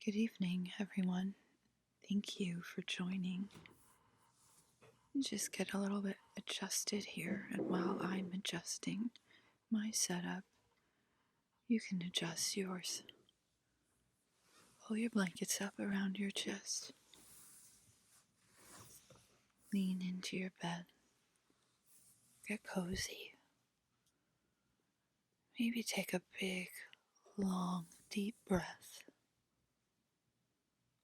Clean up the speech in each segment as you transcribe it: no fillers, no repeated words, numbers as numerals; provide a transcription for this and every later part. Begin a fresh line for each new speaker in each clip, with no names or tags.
Good evening, everyone. Thank you for joining. Just get a little bit adjusted here, and while I'm adjusting my setup, you can adjust yours. Pull your blankets up around your chest. Lean into your bed. Get cozy. Maybe take a big, long, deep breath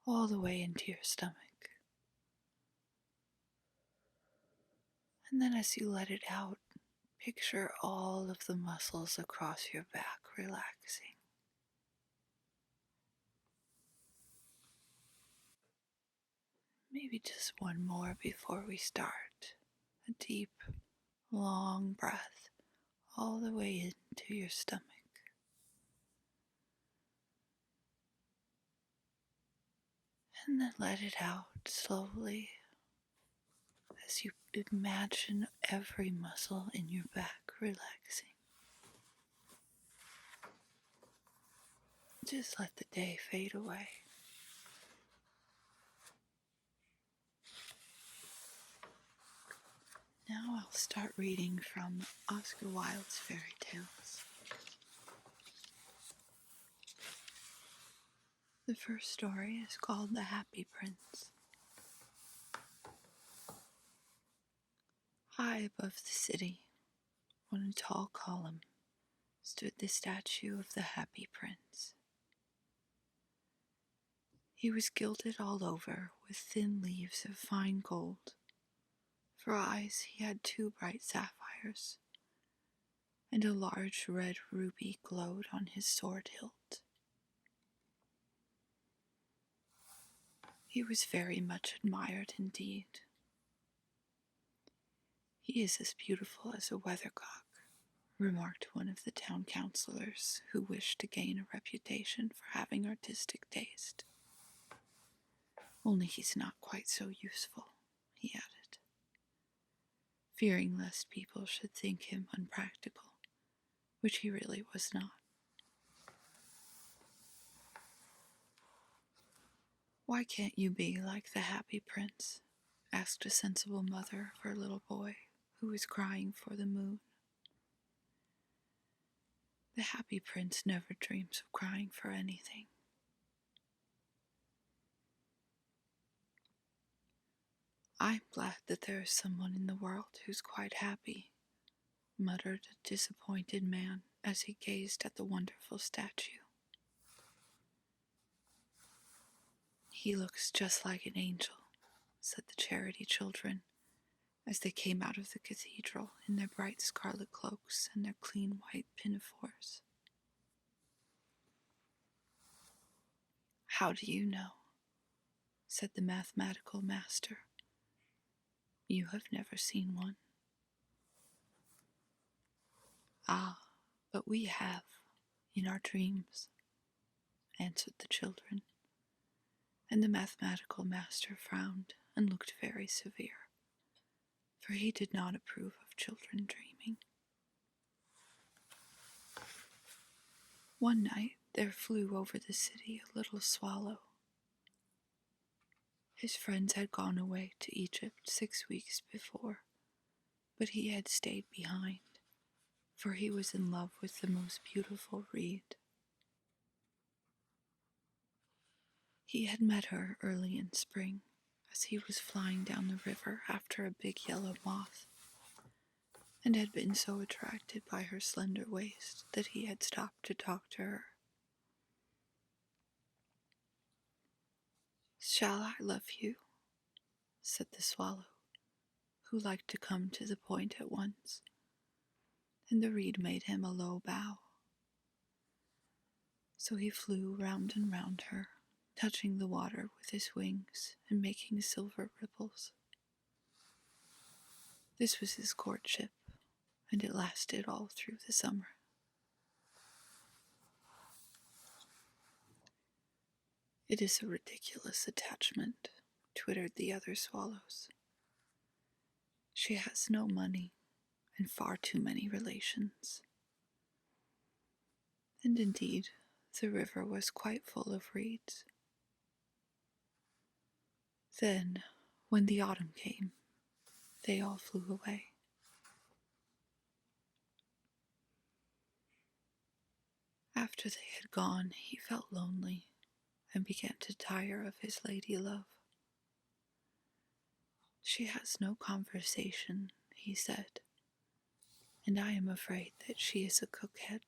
all the way into your stomach. And then as you let it out, picture all of the muscles across your back relaxing. Maybe just one more before we start. A deep, long breath all the way into your stomach. And then let it out slowly as you imagine every muscle in your back relaxing. Just let the day fade away. Now I'll start reading from Oscar Wilde's fairy tales. The first story is called The Happy Prince. High above the city, on a tall column, stood the statue of the Happy Prince. He was gilded all over with thin leaves of fine gold. For eyes he had 2 bright sapphires, and a large red ruby glowed on his sword hilt. He was very much admired indeed. "He is as beautiful as a weathercock," remarked one of the town councillors, who wished to gain a reputation for having artistic taste. "Only he's not quite so useful," he added, fearing lest people should think him unpractical, which he really was not. "Why can't you be like the Happy Prince?" asked a sensible mother of her little boy, who was crying for the moon. "The Happy Prince never dreams of crying for anything." "I'm glad that there is someone in the world who's quite happy," muttered a disappointed man as he gazed at the wonderful statue. "He looks just like an angel," said the charity children, as they came out of the cathedral in their bright scarlet cloaks and their clean white pinafores. "How do you know?" said the mathematical master. "You have never seen one." "Ah, but we have, in our dreams," answered the children, and the mathematical master frowned and looked very severe, for he did not approve of children dreaming. One night there flew over the city a little swallow. His friends had gone away to Egypt 6 weeks before, but he had stayed behind, for he was in love with the most beautiful reed. He had met her early in spring, as he was flying down the river after a big yellow moth, and had been so attracted by her slender waist that he had stopped to talk to her. "Shall I love you?" said the swallow, who liked to come to the point at once, and the reed made him a low bow. So he flew round and round her, touching the water with his wings and making silver ripples. This was his courtship, and it lasted all through the summer. "It is a ridiculous attachment," twittered the other swallows. "She has no money and far too many relations." And indeed, the river was quite full of reeds, Then, when the autumn came, they all flew away. After they had gone, he felt lonely and began to tire of his lady love. She has no conversation, he said, and I am afraid that she is a coquette,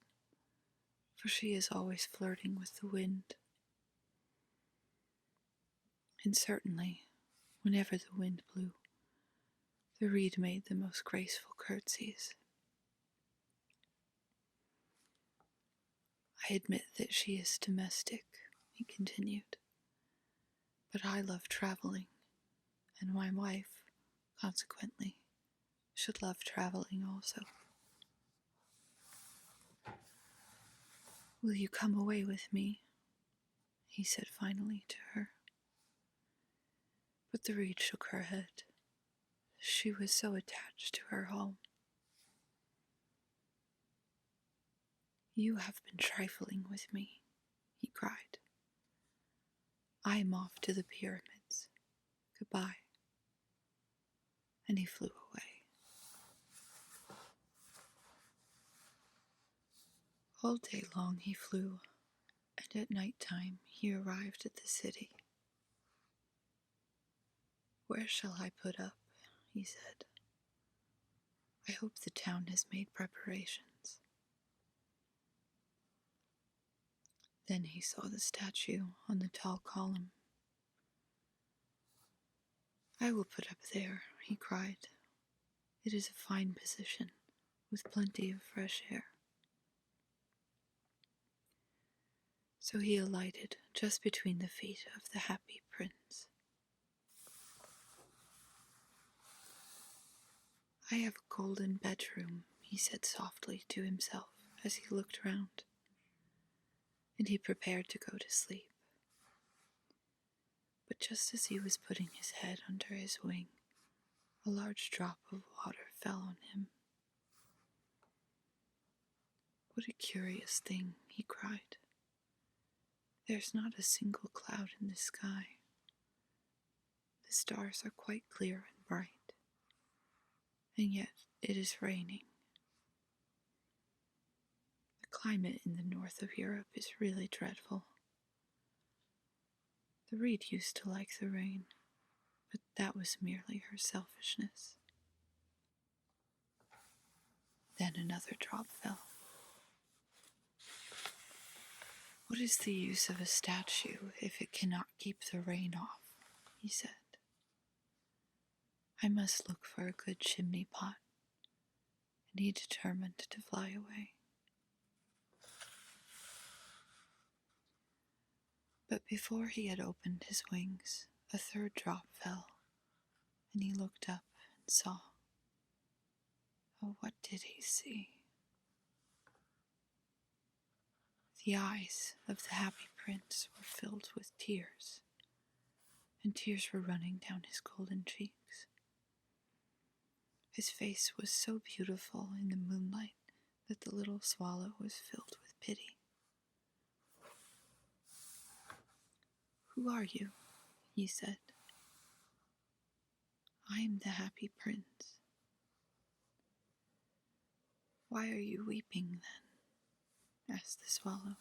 for she is always flirting with the wind. And certainly, whenever the wind blew, the reed made the most graceful curtsies. I admit that she is domestic, he continued, but I love traveling, and my wife, consequently, should love traveling also. Will you come away with me? He said finally to her. But the reed shook her head. She was so attached to her home. You have been trifling with me, he cried. I am off to the pyramids. Goodbye. And he flew away. All day long he flew, and at night time he arrived at the city. Where shall I put up? He said. I hope the town has made preparations. Then he saw the statue on the tall column. I will put up there, he cried. It is a fine position, with plenty of fresh air. So he alighted just between the feet of the happy prince. I have a golden bedroom, he said softly to himself as he looked round, and he prepared to go to sleep. But just as he was putting his head under his wing, a large drop of water fell on him. What a curious thing, he cried. There's not a single cloud in the sky. The stars are quite clear and bright, and yet it is raining. The climate in the north of Europe is really dreadful. The reed used to like the rain, but that was merely her selfishness. Then another drop fell. What is the use of a statue if it cannot keep the rain off? He said. I must look for a good chimney pot, and he determined to fly away. But before he had opened his wings, a third drop fell, and he looked up and saw. Oh, what did he see? The eyes of the happy prince were filled with tears, and tears were running down his golden cheeks. His face was so beautiful in the moonlight that the little swallow was filled with pity. Who are you? He said. I am the happy prince. Why are you weeping then? Asked the swallow.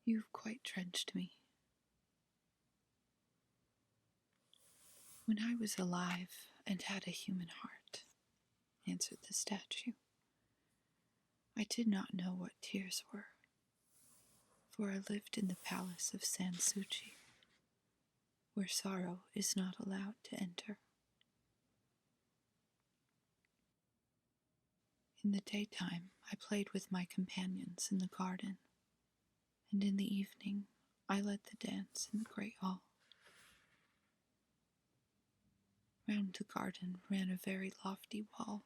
You've quite drenched me. When I was alive and had a human heart, answered the statue, I did not know what tears were, for I lived in the palace of Sansuchi, where sorrow is not allowed to enter. In the daytime, I played with my companions in the garden, and in the evening, I led the dance in the great hall. Round the garden ran a very lofty wall,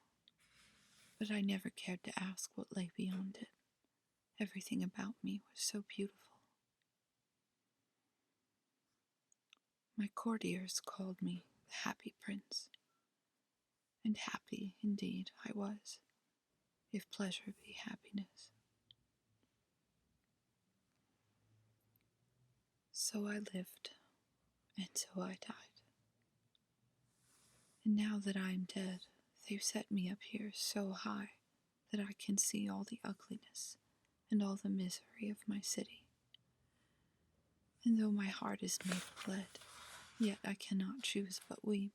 but I never cared to ask what lay beyond it. Everything about me was so beautiful. My courtiers called me the happy prince, and happy indeed I was, if pleasure be happiness. So I lived, And so I died. And now that I am dead, they've set me up here so high that I can see all the ugliness and all the misery of my city. And though my heart is made of lead, yet I cannot choose but weep.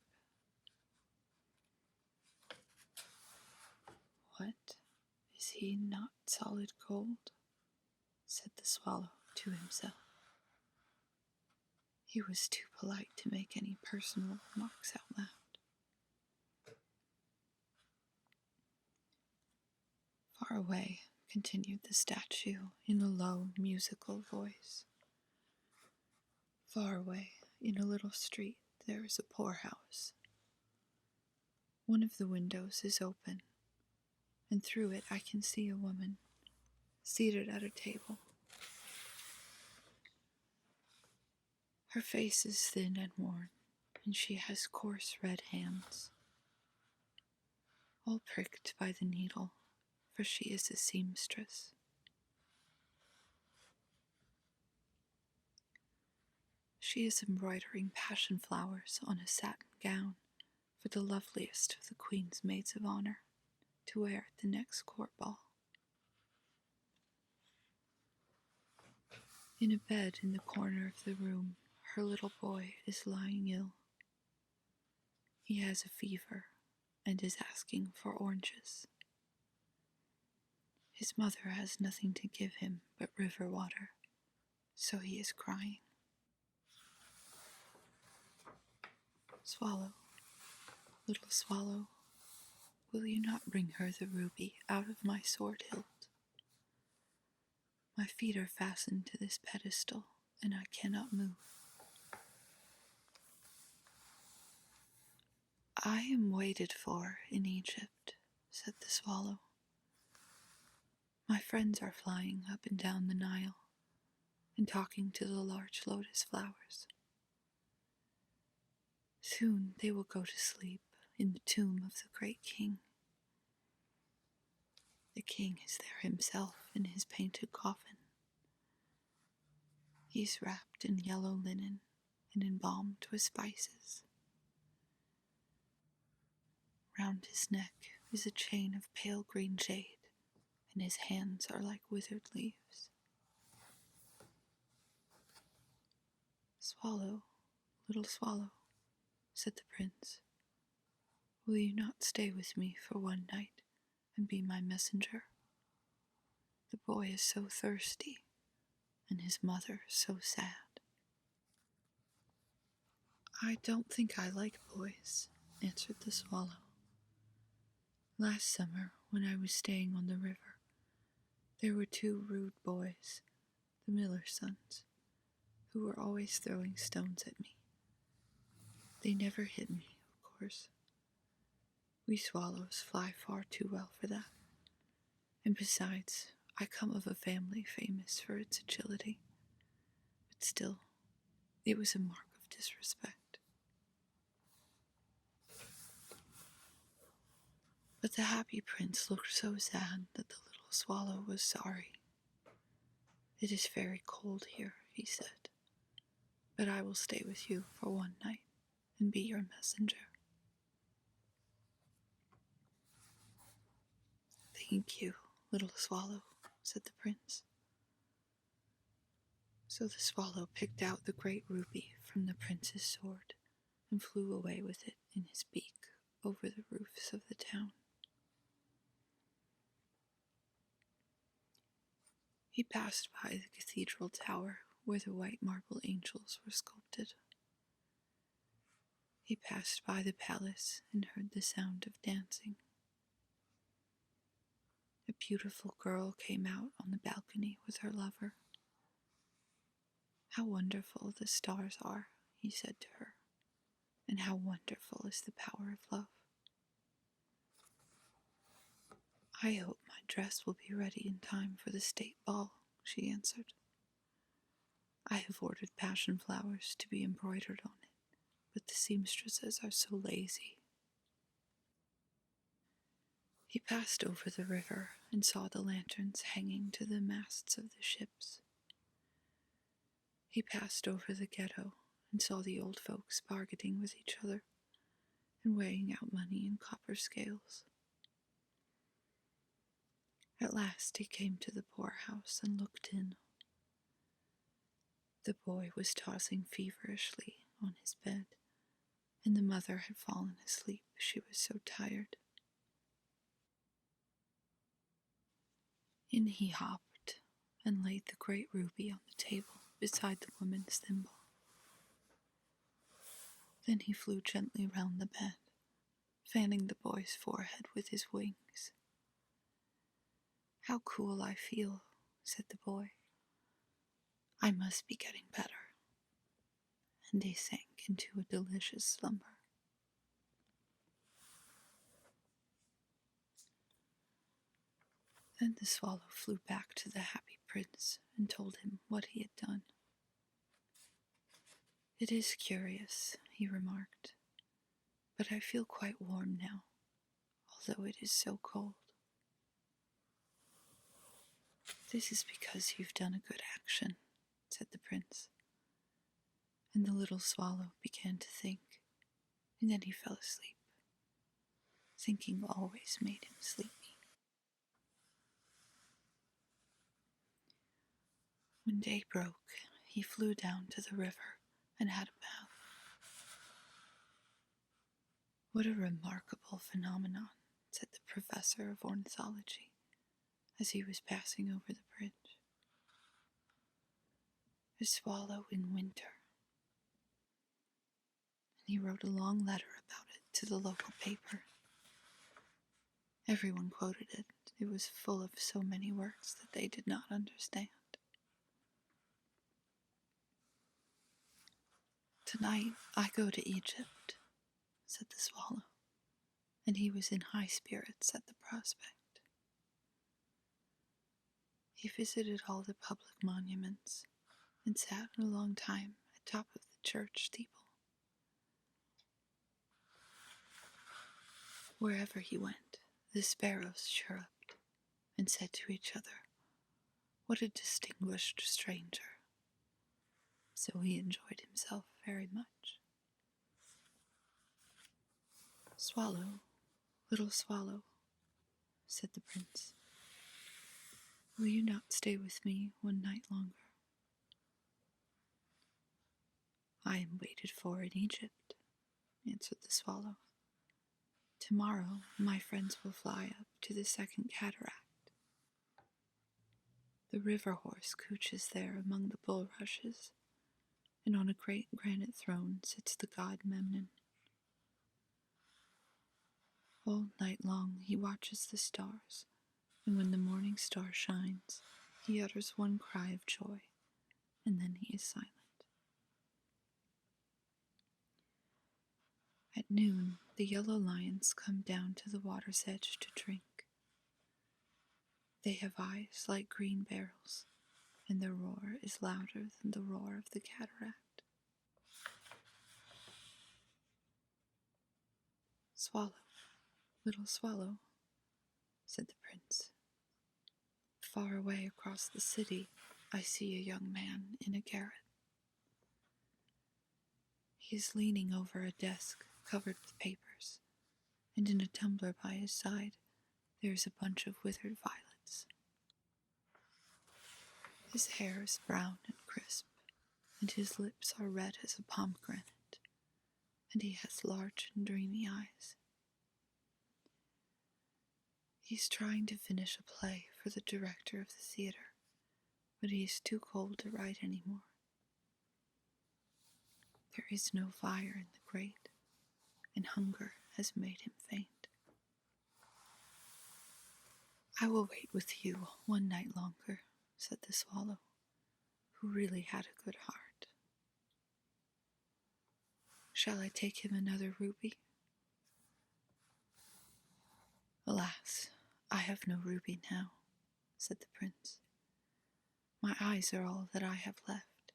What? Is he not solid gold? Said the swallow to himself. He was too polite to make any personal remarks out loud. Far away, continued the statue in a low, musical voice. Far away, in a little street, there is a poorhouse. One of the windows is open, and through it I can see a woman seated at a table. Her face is thin and worn, and she has coarse red hands, all pricked by the needle, for she is a seamstress. She is embroidering passion flowers on a satin gown for the loveliest of the Queen's maids of honor to wear at the next court ball. In a bed in the corner of the room, her little boy is lying ill. He has a fever and is asking for oranges. His mother has nothing to give him but river water, so he is crying. Swallow, little swallow, will you not bring her the ruby out of my sword hilt? My feet are fastened to this pedestal, and I cannot move. I am waited for in Egypt, said the swallow. My friends are flying up and down the Nile and talking to the large lotus flowers. Soon they will go to sleep in the tomb of the great king. The king is there himself in his painted coffin. He's wrapped in yellow linen and embalmed with spices. Round his neck is a chain of pale green jade, and his hands are like withered leaves. Swallow, little swallow, said the prince, will you not stay with me for one night and be my messenger? The boy is so thirsty, and his mother so sad. I don't think I like boys, answered the swallow. Last summer, when I was staying on the river, there were two rude boys, the miller's sons, who were always throwing stones at me. They never hit me, of course. We swallows fly far too well for that. And besides, I come of a family famous for its agility. But still, it was a mark of disrespect. But the happy prince looked so sad that the little swallow was sorry. It is very cold here, he said, but I will stay with you for one night and be your messenger. Thank you, little swallow, said the prince. So the swallow picked out the great ruby from the prince's sword and flew away with it in his beak over the roofs of the town. He passed by the cathedral tower where the white marble angels were sculpted. He passed by the palace and heard the sound of dancing. A beautiful girl came out on the balcony with her lover. How wonderful the stars are, he said to her, and how wonderful is the power of love. I hope my dress will be ready in time for the state ball, she answered. I have ordered passion flowers to be embroidered on it, but the seamstresses are so lazy. He passed over the river and saw the lanterns hanging to the masts of the ships. He passed over the ghetto and saw the old folks bargaining with each other and weighing out money in copper scales. At last he came to the poorhouse and looked in. The boy was tossing feverishly on his bed, and the mother had fallen asleep, she was so tired. In he hopped and laid the great ruby on the table beside the woman's thimble. Then he flew gently round the bed, fanning the boy's forehead with his wings. "How cool I feel," said the boy. "I must be getting better." And he sank into a delicious slumber. Then the swallow flew back to the happy prince and told him what he had done. "It is curious," he remarked, "but I feel quite warm now, although it is so cold." "This is because you've done a good action," said the prince. And the little swallow began to think, and then he fell asleep. Thinking always made him sleepy. When day broke, he flew down to the river and had a bath. "What a remarkable phenomenon," said the professor of ornithology as he was passing over the bridge. "A swallow in winter." And he wrote a long letter about it to the local paper. Everyone quoted it. It was full of so many words that they did not understand. "Tonight I go to Egypt," said the swallow, and he was in high spirits at the prospect. He visited all the public monuments and sat a long time atop of the church steeple. Wherever he went, the sparrows chirruped and said to each other, "What a distinguished stranger." So he enjoyed himself very much. "Swallow, little swallow," said the prince, "will you not stay with me one night longer?" "I am waited for in Egypt," answered the swallow. "Tomorrow my friends will fly up to the second cataract. The river horse couches there among the bulrushes, and on a great granite throne sits the god Memnon. All night long he watches the stars, and when the morning star shines, he utters one cry of joy, and then he is silent. At noon, the yellow lions come down to the water's edge to drink. They have eyes like green barrels, and their roar is louder than the roar of the cataract. "Swallow, little swallow," said the prince. "Far away across the city, I see a young man in a garret. He is leaning over a desk covered with papers, and in a tumbler by his side there is a bunch of withered violets. His hair is brown and crisp, and his lips are red as a pomegranate, and he has large and dreamy eyes. He's trying to finish a play for the director of the theater, but he is too cold to write any more. There is no fire in the grate, and hunger has made him faint. I will wait with you one night longer," said the swallow, who really had a good heart. "Shall I take him another ruby?" "Alas, I have no ruby now," said the prince. "My eyes are all that I have left.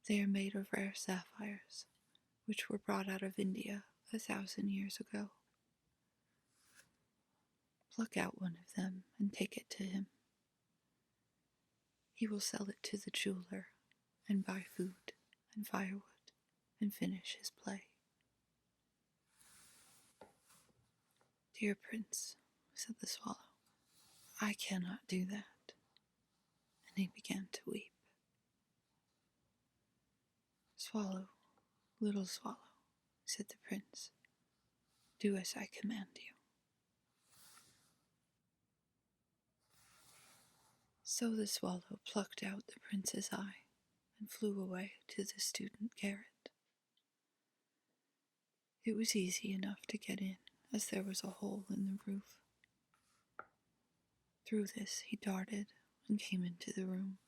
They are made of rare sapphires, which were brought out of India 1,000 years ago. Pluck out one of them and take it to him. He will sell it to the jeweler and buy food and firewood and finish his play. "Dear Prince," said the swallow, "I cannot do that." And he began to weep. "Swallow, little swallow," said the prince, "do as I command you." So the swallow plucked out the prince's eye and flew away to the student garret. It was easy enough to get in, as there was a hole in the roof. Through this he darted and came into the room.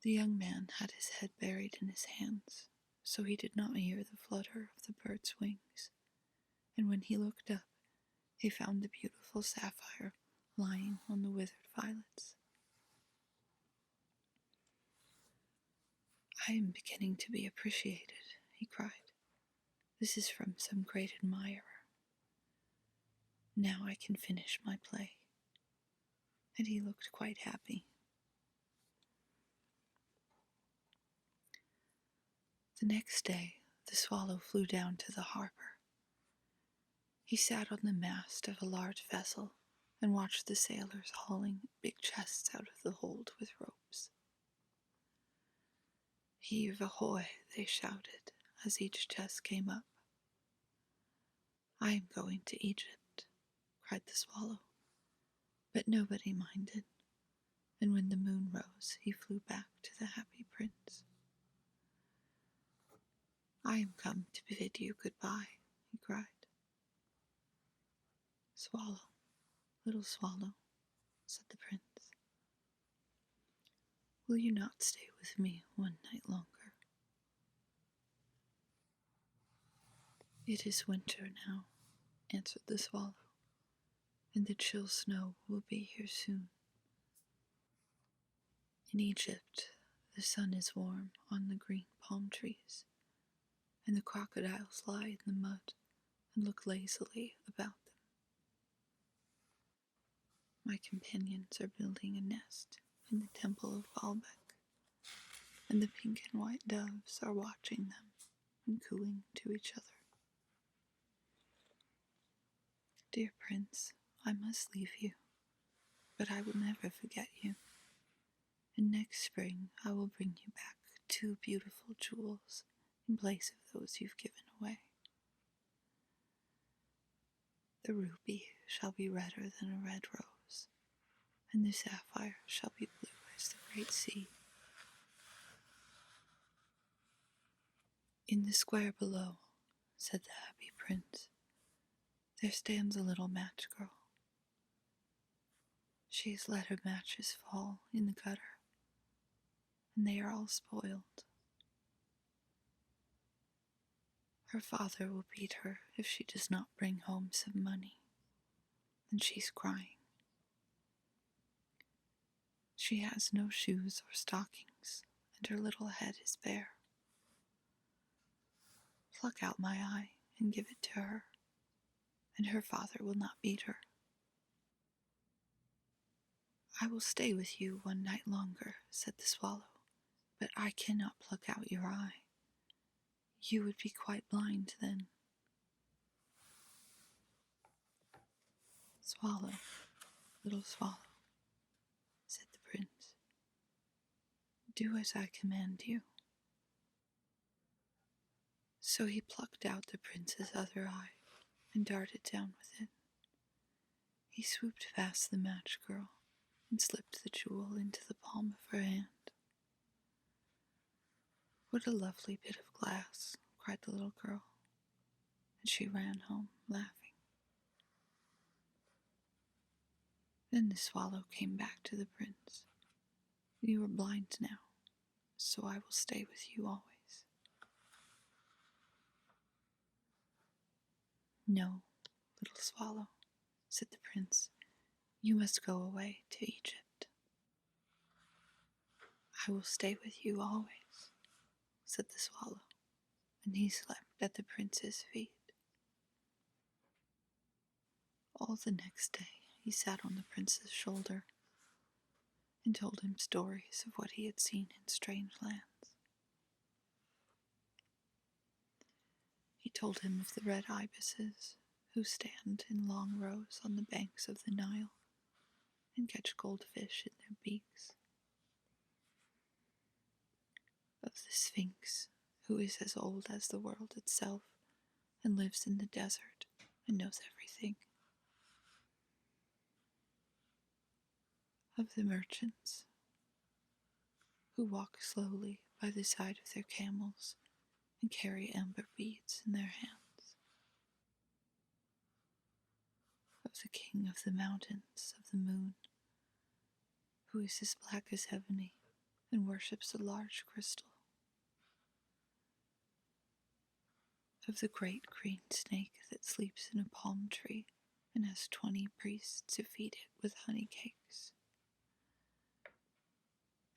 The young man had his head buried in his hands, so he did not hear the flutter of the bird's wings, and when he looked up, he found the beautiful sapphire lying on the withered violets. "I am beginning to be appreciated," he cried. "This is from some great admirer. Now I can finish my play." And he looked quite happy. The next day, the swallow flew down to the harbor. He sat on the mast of a large vessel and watched the sailors hauling big chests out of the hold with ropes. "Heave ahoy," they shouted as each chest came up. "I am going to Egypt," cried the swallow. But nobody minded, and when the moon rose, he flew back to the happy prince. "I am come to bid you goodbye," he cried. "Swallow, little swallow," said the prince, "will you not stay with me one night longer?" "It is winter now," answered the swallow, "and the chill snow will be here soon. In Egypt, the sun is warm on the green palm trees, and the crocodiles lie in the mud and look lazily about them. My companions are building a nest in the temple of Baalbec, and the pink and white doves are watching them and cooing to each other. Dear Prince, I must leave you, but I will never forget you. And next spring I will bring you back 2 beautiful jewels in place of those you've given away. The ruby shall be redder than a red rose, and the sapphire shall be blue as the great sea. In the square below," said the happy prince, "there stands a little match girl. She has let her matches fall in the gutter, and they are all spoiled. Her father will beat her if she does not bring home some money, and she's crying. She has no shoes or stockings, and her little head is bare. Pluck out my eye and give it to her, and her father will not beat her. I will stay with you one night longer," said the swallow, "but I cannot pluck out your eye. You would be quite blind then." "Swallow, little swallow," said the prince, "do as I command you." So he plucked out the prince's other eye and darted down with it. He swooped past the match girl and slipped the jewel into the palm of her hand. "What a lovely bit of glass," cried the little girl, and she ran home laughing. Then the swallow came back to the prince. "You are blind now, so I will stay with you always." "No, little swallow," said the prince, "you must go away to Egypt." "I will stay with you always," said the swallow, and he slept at the prince's feet. All the next day he sat on the prince's shoulder and told him stories of what he had seen in strange lands. told him of the red ibises who stand in long rows on the banks of the Nile and catch goldfish in their beaks, of the Sphinx who is as old as the world itself and lives in the desert and knows everything, of the merchants who walk slowly by the side of their camels and carry amber beads in their hands, of the king of the mountains of the moon, who is as black as ebony and worships a large crystal, of the great green snake that sleeps in a palm tree and has 20 priests who feed it with honey cakes,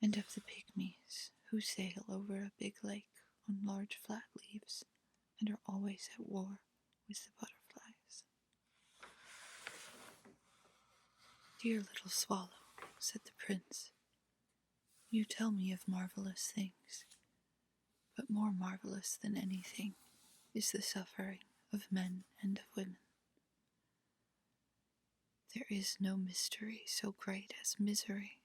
and of the pygmies who sail over a big lake on large flat leaves and are always at war with the butterflies. "Dear little swallow," said the prince, "you tell me of marvelous things, but more marvelous than anything is the suffering of men and of women. There is no mystery so great as misery.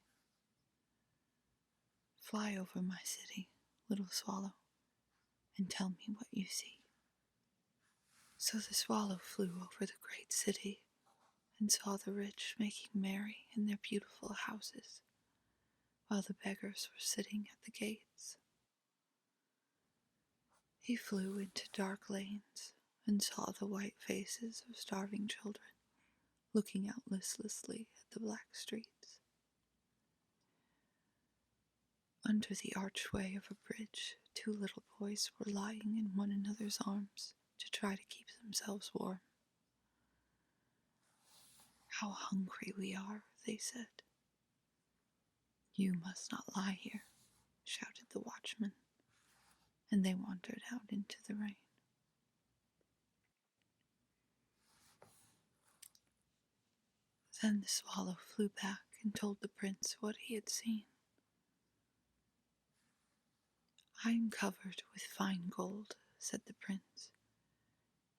Fly over my city, little swallow, and tell me what you see." So the swallow flew over the great city and saw the rich making merry in their beautiful houses, while the beggars were sitting at the gates. He flew into dark lanes and saw the white faces of starving children looking out listlessly at the black streets. Under the archway of a bridge, 2 little boys were lying in one another's arms to try to keep themselves warm. "How hungry we are," they said. "You must not lie here," shouted the watchman, and they wandered out into the rain. Then the swallow flew back and told the prince what he had seen. "I am covered with fine gold," said the prince.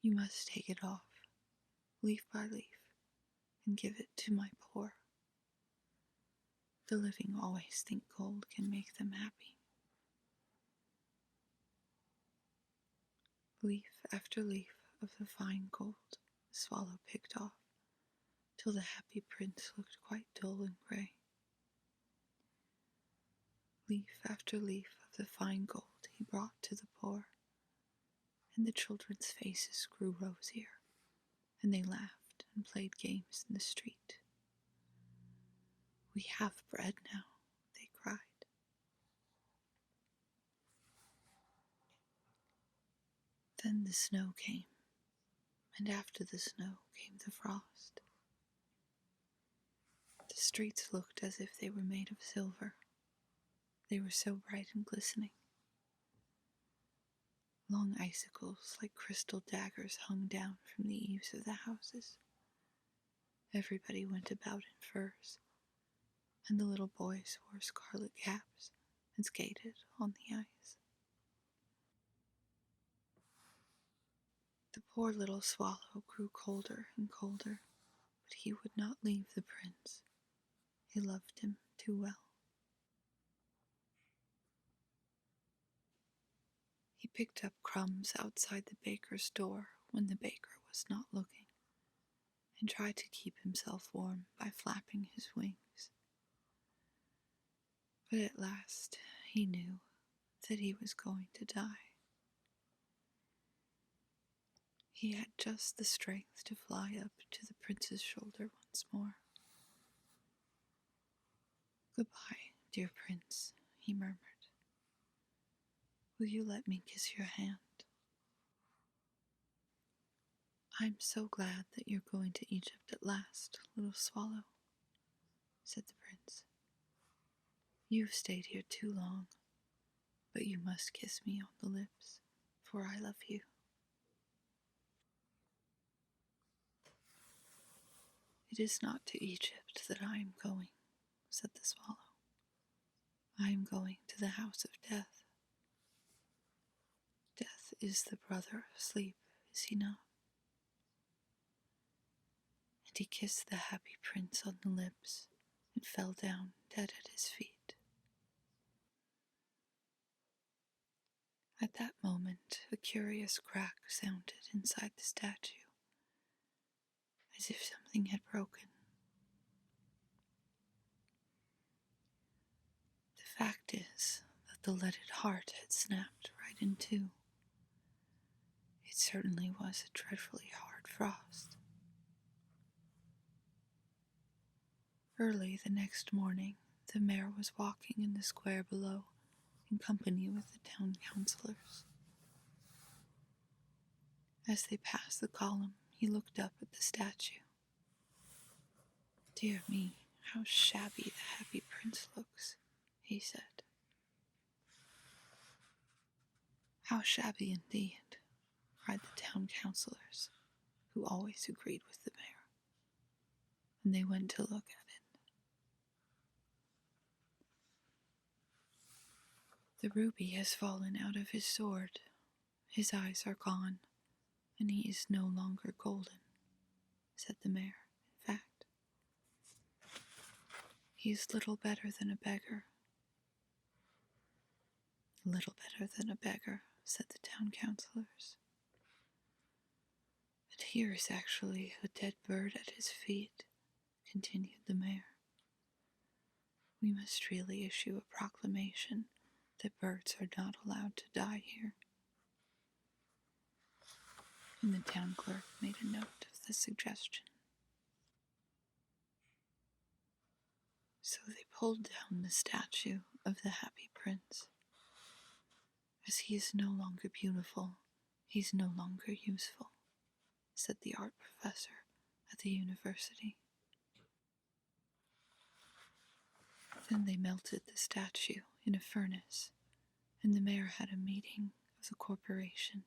"You must take it off, leaf by leaf, and give it to my poor. The living always think gold can make them happy." Leaf after leaf of the fine gold the swallow picked off, till the happy prince looked quite dull and grey. Leaf after leaf of the fine gold he brought to the poor, and the children's faces grew rosier, and they laughed and played games in the street. "We have bread now," they cried. Then the snow came, and after the snow came the frost. The streets looked as if they were made of silver. They were so bright and glistening. Long icicles like crystal daggers hung down from the eaves of the houses. Everybody went about in furs, and the little boys wore scarlet caps and skated on the ice. The poor little swallow grew colder and colder, but he would not leave the prince. He loved him too well. He picked up crumbs outside the baker's door when the baker was not looking, and tried to keep himself warm by flapping his wings. But at last he knew that he was going to die. He had just the strength to fly up to the prince's shoulder once more. "Goodbye, dear prince," he murmured. "Will you let me kiss your hand?" "I'm so glad that you're going to Egypt at last, little swallow," said the prince. "You've stayed here too long, but you must kiss me on the lips, for I love you." "It is not to Egypt that I am going," said the swallow. "I am going to the house of death. Death is the brother of sleep, is he not? And he kissed the happy prince on the lips and fell down dead at his feet. At that moment, a curious crack sounded inside the statue, as if something had broken. The fact is that the leaded heart had snapped right in two. It certainly was a dreadfully hard frost. Early the next morning, the mayor was walking in the square below in company with the town councillors. As they passed the column, he looked up at the statue. "Dear me, how shabby the happy prince looks," he said. "How shabby indeed," cried the town councillors, who always agreed with the mayor, and they went to look at it. "The ruby has fallen out of his sword. His eyes are gone, and he is no longer golden," said the mayor. "In fact, he is little better than a beggar." "Little better than a beggar," said the town councillors. "But here is actually a dead bird at his feet," continued the mayor. "We must really issue a proclamation that birds are not allowed to die here." And the town clerk made a note of the suggestion. So they pulled down the statue of the happy prince. "As he is no longer beautiful, he is no longer useful," said the art professor at the university. Then they melted the statue in a furnace, and the mayor had a meeting of the corporation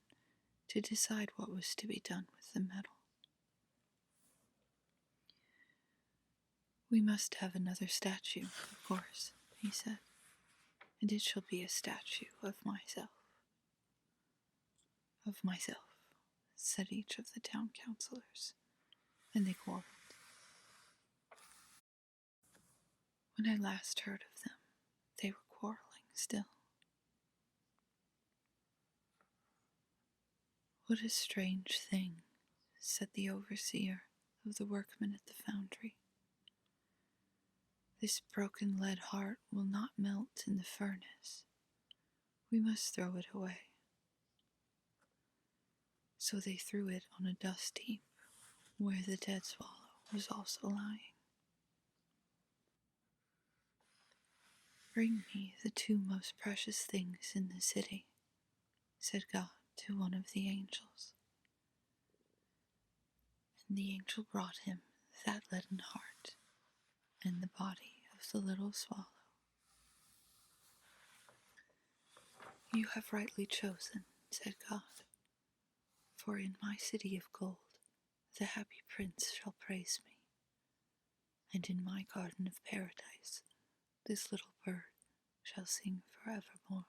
to decide what was to be done with the metal. "We must have another statue, of course," he said, "and it shall be a statue of myself." "Of myself," said each of the town councillors, and they quarreled. When I last heard of them, they were quarreling still. "What a strange thing," said the overseer of the workmen at the foundry. "This broken lead heart will not melt in the furnace. We must throw it away." So they threw it on a dust heap where the dead swallow was also lying. "Bring me the two most precious things in the city," said God to one of the angels. And the angel brought him that leaden heart and the body of the little swallow. "You have rightly chosen," said God, "for in my city of gold the happy prince shall praise me, and in my garden of paradise this little bird shall sing forevermore."